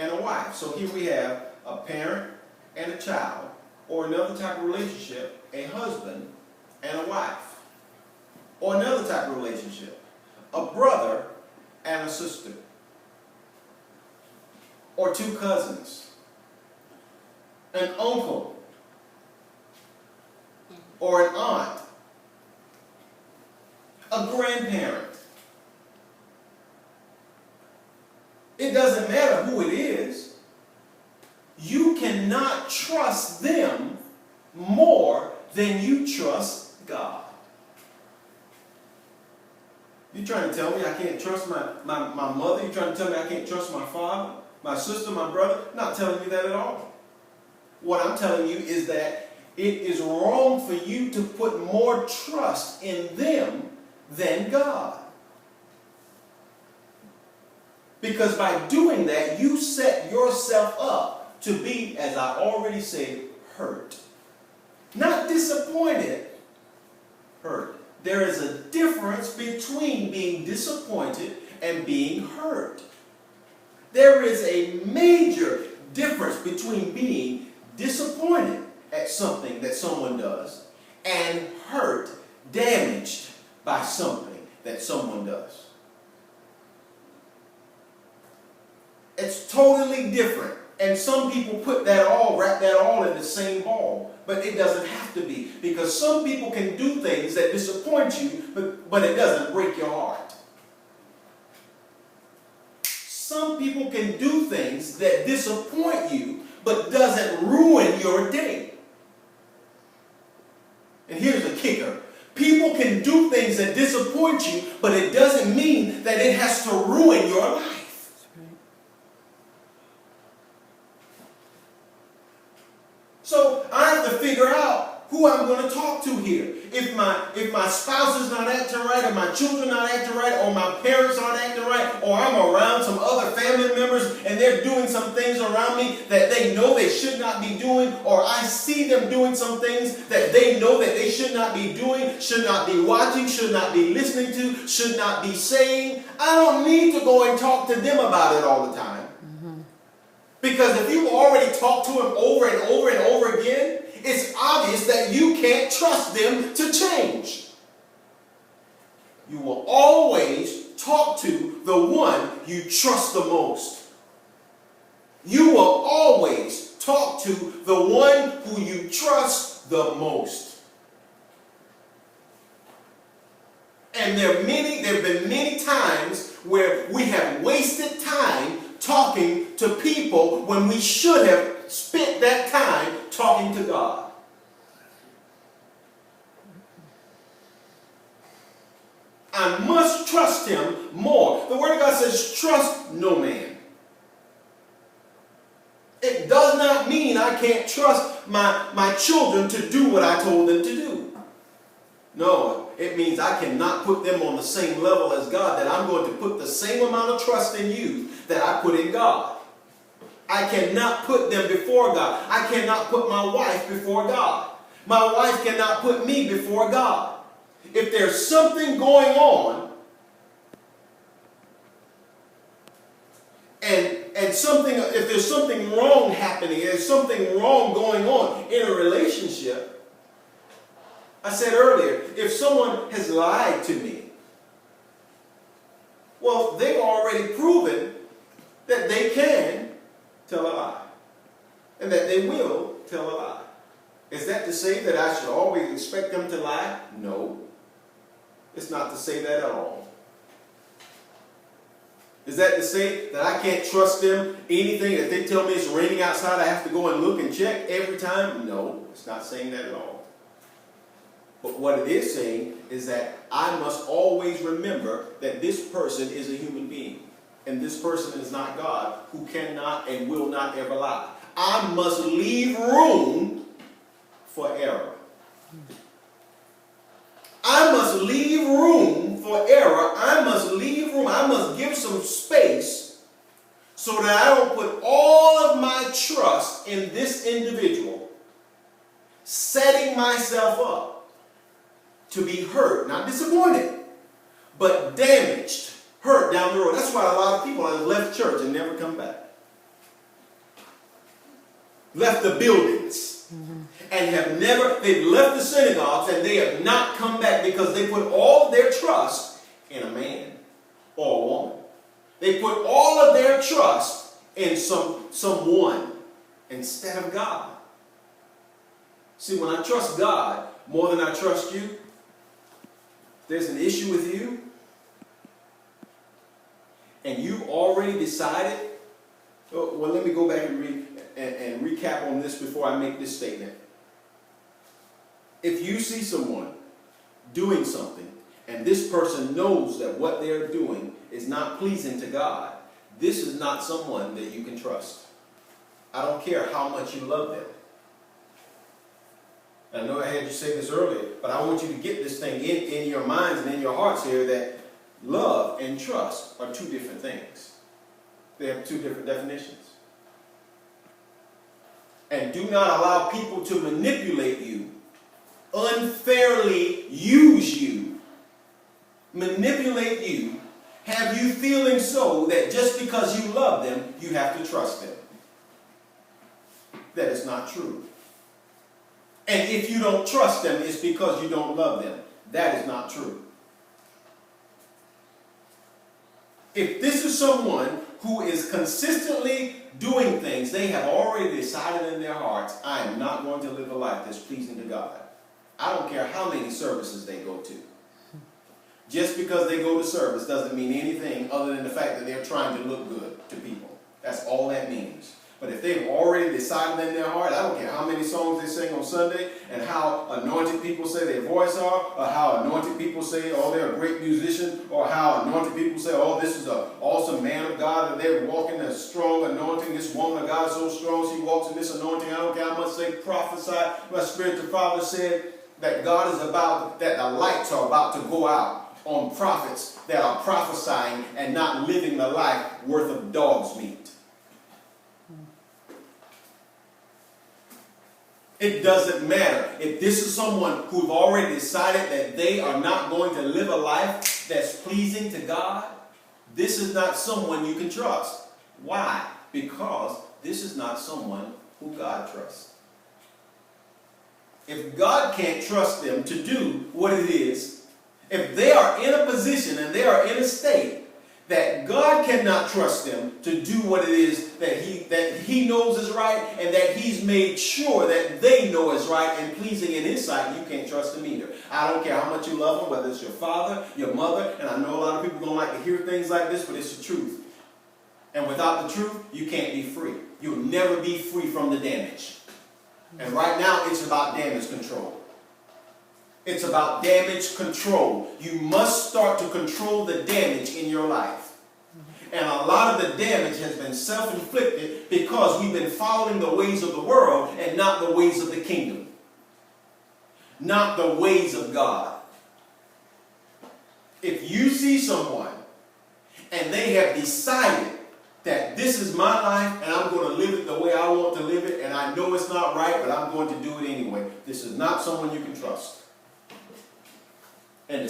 and a wife. So here we have a parent and a child, or another type of relationship, a husband and a wife. Or another type of relationship, a brother and a sister. Or two cousins, an uncle, or an aunt, a grandparent. It doesn't matter who it is. You cannot trust them more than you trust God. You're trying to tell me I can't trust my mother? You're trying to tell me I can't trust my father, my sister, my brother? I'm not telling you that at all. What I'm telling you is that it is wrong for you to put more trust in them than God. Because by doing that, you set yourself up to be, as I already said, hurt. Not disappointed, hurt. There is a difference between being disappointed and being hurt. There is a major difference between being disappointed at something that someone does and hurt, damaged by something that someone does. It's totally different. And some people wrap that all in the same ball. But it doesn't have to be. Because some people can do things that disappoint you, but it doesn't break your heart. Some people can do things that disappoint you, but doesn't ruin your day. And here's the kicker. People can do things that disappoint you, but it doesn't mean that it has to ruin your life. So I have to figure out who I'm going to talk to here. If my spouse is not acting right, or my children not acting right, or my parents aren't acting right, or I'm around some other family members and they're doing some things around me that they know they should not be doing, or I see them doing some things that they know that they should not be doing, should not be watching, should not be listening to, should not be saying, I don't need to go and talk to them about it all the time. Because if you've already talked to them over and over and over again, it's obvious that you can't trust them to change. You will always talk to the one you trust the most. You will always talk to the one who you trust the most. And there have been many times where we have wasted time talking to people when we should have spent that time talking to God. I must trust Him more. The Word of God says, trust no man. It does not mean I can't trust my children to do what I told them to do. No, it means I cannot put them on the same level as God, that I'm going to put the same amount of trust in you that I put in God. I cannot put them before God. I cannot put my wife before God. My wife cannot put me before God. If there's something going on, if there's something wrong happening, there's something wrong going on in a relationship, I said earlier, if someone has lied to me, well, they've already proven that they can tell a lie, and that they will tell a lie. Is that to say that I should always expect them to lie? No. It's not to say that at all. Is that to say that I can't trust them? Anything, if they tell me it's raining outside, I have to go and look and check every time? No, it's not saying that at all. But what it is saying is that I must always remember that this person is a human being. And this person is not God, who cannot and will not ever lie. I must leave room for error. I must leave room for error. I must leave room. I must give some space so that I don't put all of my trust in this individual, setting myself up to be hurt, not disappointed, but damaged, hurt down the road. That's why a lot of people have left church and never come back. left the buildings, and they've left the synagogues, and they have not come back because they put all their trust in a man or a woman. They put all of their trust in someone instead of God. See, when I trust God more than I trust you, if there's an issue with you, and you already decided, well, let me go back and recap on this before I make this statement. If you see someone doing something, and this person knows that what they're doing is not pleasing to God, this is not someone that you can trust. I don't care how much you love them. I know I had you say this earlier, but I want you to get this thing in your minds and in your hearts here, that love and trust are two different things. They have two different definitions. And do not allow people to manipulate you, unfairly use you, manipulate you, have you feeling so that just because you love them, you have to trust them. That is not true. And if you don't trust them, it's because you don't love them. That is not true. If this is someone who is consistently doing things, they have already decided in their hearts, I am not going to live a life that's pleasing to God. I don't care how many services they go to. Just because they go to service doesn't mean anything other than the fact that they're trying to look good to people. That's all that means. But if they've already decided in their heart, I don't care how many songs they sing on Sunday and how anointed people say their voice are, or how anointed people say, oh, they're a great musician, or how anointed people say, oh, this is an awesome man of God, and they're walking in a strong anointing. This woman of God is so strong, she walks in this anointing. I don't care how much they prophesy. My spiritual father said that God is about, that the lights are about to go out on prophets that are prophesying and not living the life worth of dog's meat. It doesn't matter. If this is someone who've already decided that they are not going to live a life that's pleasing to God, this is not someone you can trust. Why? Because this is not someone who God trusts. If God can't trust them to do what it is, if they are in a position and they are in a state that God cannot trust them to do what it is that he knows is right, and that he's made sure that they know is right and pleasing in his sight, you can't trust them either. I don't care how much you love them, whether it's your father, your mother, and I know a lot of people don't like to hear things like this, but it's the truth. And without the truth, you can't be free. You'll never be free from the damage. And right now, it's about damage control. It's about damage control. You must start to control the damage in your life. And a lot of the damage has been self-inflicted because we've been following the ways of the world and not the ways of the kingdom. Not the ways of God. If you see someone and they have decided that this is my life and I'm going to live it the way I want to live it, and I know it's not right, but I'm going to do it anyway, this is not someone you can trust. And the